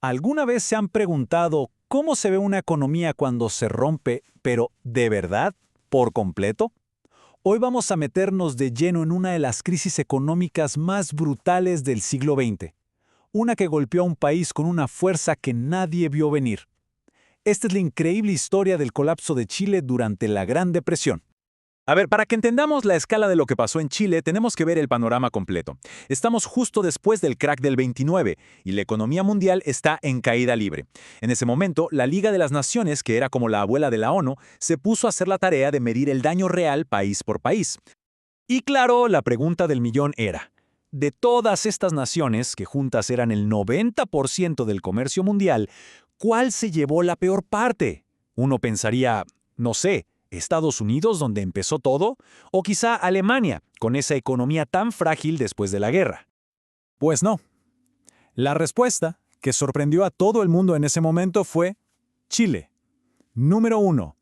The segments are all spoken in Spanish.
¿Alguna vez se han preguntado cómo se ve una economía cuando se rompe, pero de verdad, por completo? Hoy vamos a meternos de lleno en una de las crisis económicas más brutales del siglo XX, una que golpeó a un país con una fuerza que nadie vio venir. Esta es la increíble historia del colapso de Chile durante la Gran Depresión. A ver, para que entendamos la escala de lo que pasó en Chile, tenemos que ver el panorama completo. Estamos justo después del crack del 29 y la economía mundial está en caída libre. En ese momento, la Liga de las Naciones, que era como la abuela de la ONU, se puso a hacer la tarea de medir el daño real país por país. Y claro, la pregunta del millón era, de todas estas naciones, que juntas eran el 90% del comercio mundial, ¿cuál se llevó la peor parte? Uno pensaría, no sé, ¿Estados Unidos, donde empezó todo? ¿O quizá Alemania, con esa economía tan frágil después de la guerra? Pues no. La respuesta, que sorprendió a todo el mundo en ese momento, fue Chile. Número 1.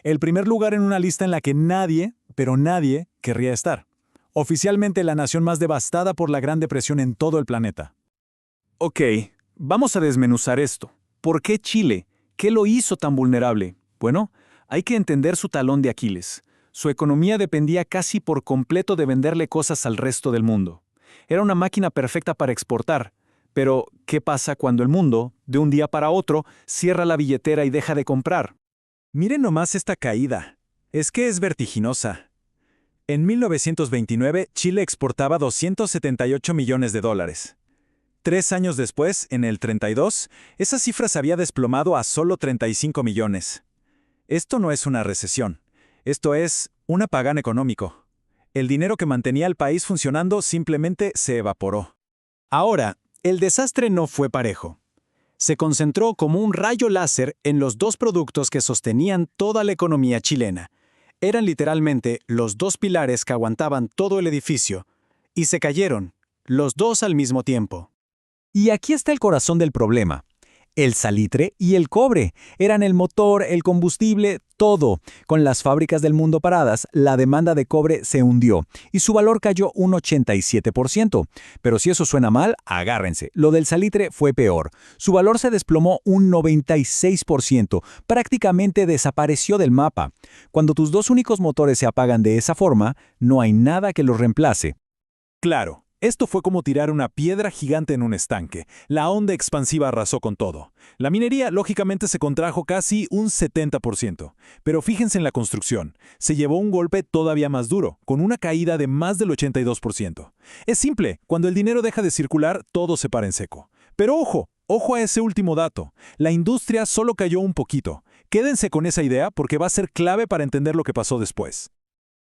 El primer lugar en una lista en la que nadie, pero nadie, querría estar. Oficialmente la nación más devastada por la Gran Depresión en todo el planeta. Ok, vamos a desmenuzar esto. ¿Por qué Chile? ¿Qué lo hizo tan vulnerable? Bueno, hay que entender su talón de Aquiles. Su economía dependía casi por completo de venderle cosas al resto del mundo. Era una máquina perfecta para exportar. Pero, ¿qué pasa cuando el mundo, de un día para otro, cierra la billetera y deja de comprar? Miren nomás esta caída. Es que es vertiginosa. En 1929, Chile exportaba 278 millones de dólares. 3 años después, en el 32, esa cifra se había desplomado a solo 35 millones. Esto no es una recesión. Esto es un apagón económico. El dinero que mantenía al país funcionando simplemente se evaporó. Ahora, el desastre no fue parejo. Se concentró como un rayo láser en los dos productos que sostenían toda la economía chilena. Eran literalmente los dos pilares que aguantaban todo el edificio, y se cayeron, los dos al mismo tiempo. Y aquí está el corazón del problema. El salitre y el cobre eran el motor, el combustible, todo. Con las fábricas del mundo paradas, la demanda de cobre se hundió y su valor cayó un 87%. Pero si eso suena mal, agárrense. Lo del salitre fue peor. Su valor se desplomó un 96%, prácticamente desapareció del mapa. Cuando tus dos únicos motores se apagan de esa forma, no hay nada que los reemplace. Claro. Esto fue como tirar una piedra gigante en un estanque. La onda expansiva arrasó con todo. La minería, lógicamente, se contrajo casi un 70%. Pero fíjense en la construcción. Se llevó un golpe todavía más duro, con una caída de más del 82%. Es simple, cuando el dinero deja de circular, todo se para en seco. Pero ojo a ese último dato. La industria solo cayó un poquito. Quédense con esa idea porque va a ser clave para entender lo que pasó después.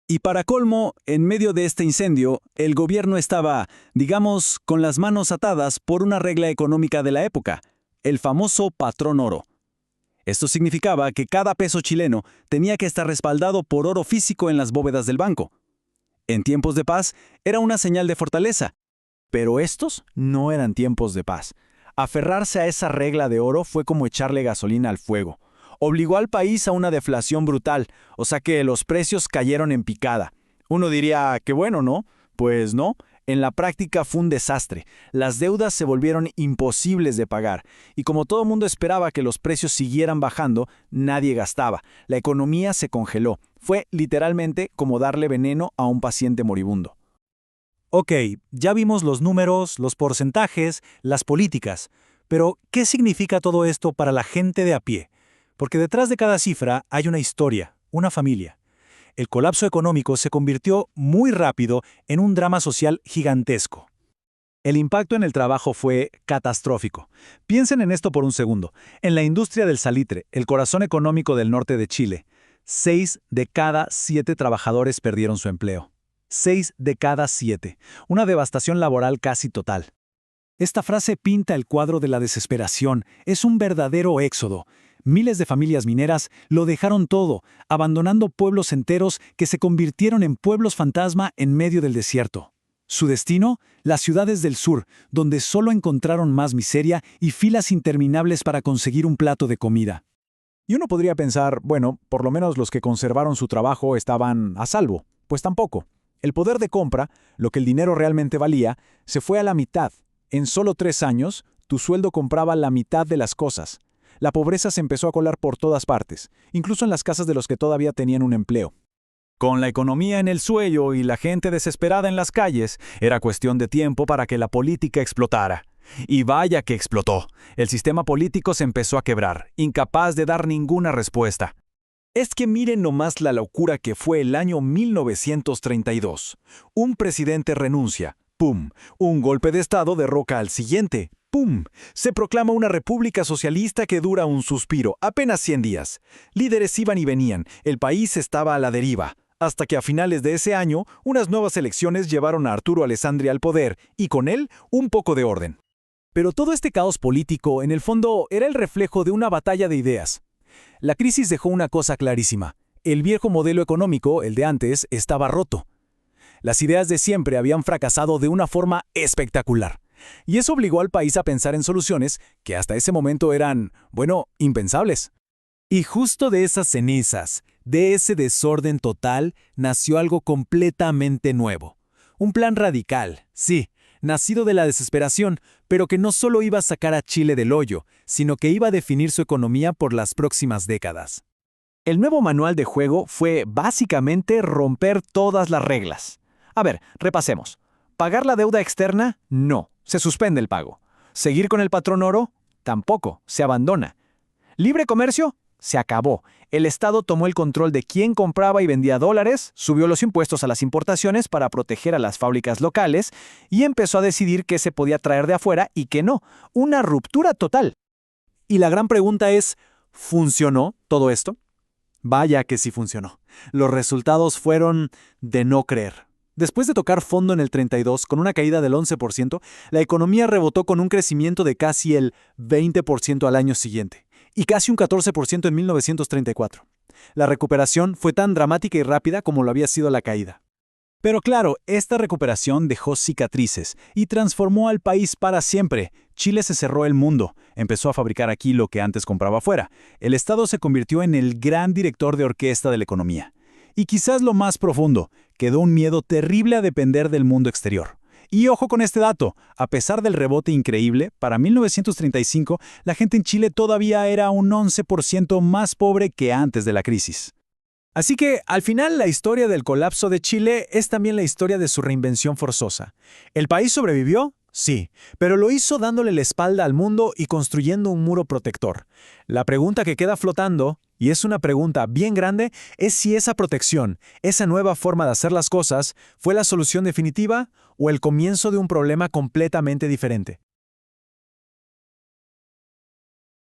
Y para colmo, en medio de este incendio, el gobierno estaba, digamos, con las manos atadas por una regla económica de la época, el famoso patrón oro. Esto significaba que cada peso chileno tenía que estar respaldado por oro físico en las bóvedas del banco. En tiempos de paz, era una señal de fortaleza. Pero estos no eran tiempos de paz. Aferrarse a esa regla de oro fue como echarle gasolina al fuego. Obligó al país a una deflación brutal, o sea que los precios cayeron en picada. Uno diría que bueno, ¿no? Pues no, en la práctica fue un desastre. Las deudas se volvieron imposibles de pagar, y como todo mundo esperaba que los precios siguieran bajando, nadie gastaba. La economía se congeló. Fue literalmente como darle veneno a un paciente moribundo. Ok, ya vimos los números, los porcentajes, las políticas, pero ¿qué significa todo esto para la gente de a pie? Porque detrás de cada cifra hay una historia, una familia. El colapso económico se convirtió muy rápido en un drama social gigantesco. El impacto en el trabajo fue catastrófico. Piensen en esto por un segundo. En la industria del salitre, el corazón económico del norte de Chile, 6 de cada 7 trabajadores perdieron su empleo. 6 de cada 7. Una devastación laboral casi total. Esta frase pinta el cuadro de la desesperación. Es un verdadero éxodo. Miles de familias mineras lo dejaron todo, abandonando pueblos enteros que se convirtieron en pueblos fantasma en medio del desierto. Su destino, las ciudades del sur, donde solo encontraron más miseria y filas interminables para conseguir un plato de comida. Y uno podría pensar, bueno, por lo menos los que conservaron su trabajo estaban a salvo. Pues tampoco. El poder de compra, lo que el dinero realmente valía, se fue a la mitad. En solo 3 años, Tu sueldo compraba la mitad de las cosas. La pobreza se empezó a colar por todas partes, incluso en las casas de los que todavía tenían un empleo. Con la economía en el suelo y la gente desesperada en las calles, era cuestión de tiempo para que la política explotara. Y vaya que explotó. El sistema político se empezó a quebrar, incapaz de dar ninguna respuesta. Es que miren nomás la locura que fue el año 1932. Un presidente renuncia. ¡Pum! Un golpe de Estado derroca al siguiente. ¡Pum! Se proclama una república socialista que dura un suspiro, apenas 100 días. Líderes iban y venían, el país estaba a la deriva. Hasta que a finales de ese año, unas nuevas elecciones llevaron a Arturo Alessandri al poder, y con él, un poco de orden. Pero todo este caos político, en el fondo, era el reflejo de una batalla de ideas. La crisis dejó una cosa clarísima. El viejo modelo económico, el de antes, estaba roto. Las ideas de siempre habían fracasado de una forma espectacular. Y eso obligó al país a pensar en soluciones que hasta ese momento eran, bueno, impensables. Y justo de esas cenizas, de ese desorden total, nació algo completamente nuevo. Un plan radical, sí, nacido de la desesperación, pero que no solo iba a sacar a Chile del hoyo, sino que iba a definir su economía por las próximas décadas. El nuevo manual de juego fue básicamente romper todas las reglas. A ver, repasemos. ¿Pagar la deuda externa? No, se suspende el pago. ¿Seguir con el patrón oro? Tampoco, se abandona. ¿Libre comercio? Se acabó. El Estado tomó el control de quién compraba y vendía dólares, subió los impuestos a las importaciones para proteger a las fábricas locales y empezó a decidir qué se podía traer de afuera y qué no. Una ruptura total. Y la gran pregunta es, ¿funcionó todo esto? Vaya que sí funcionó. Los resultados fueron de no creer. Después de tocar fondo en el 32 con una caída del 11%, la economía rebotó con un crecimiento de casi el 20% al año siguiente y casi un 14% en 1934. La recuperación fue tan dramática y rápida como lo había sido la caída. Pero claro, esta recuperación dejó cicatrices y transformó al país para siempre. Chile se cerró el mundo, empezó a fabricar aquí lo que antes compraba afuera. El Estado se convirtió en el gran director de orquesta de la economía. Y quizás lo más profundo, quedó un miedo terrible a depender del mundo exterior. Y ojo con este dato, a pesar del rebote increíble, para 1935 la gente en Chile todavía era un 11% más pobre que antes de la crisis. Así que, al final, la historia del colapso de Chile es también la historia de su reinvención forzosa. ¿El país sobrevivió? Sí, pero lo hizo dándole la espalda al mundo y construyendo un muro protector. La pregunta que queda flotando, y es una pregunta bien grande, es si esa protección, esa nueva forma de hacer las cosas, fue la solución definitiva o el comienzo de un problema completamente diferente.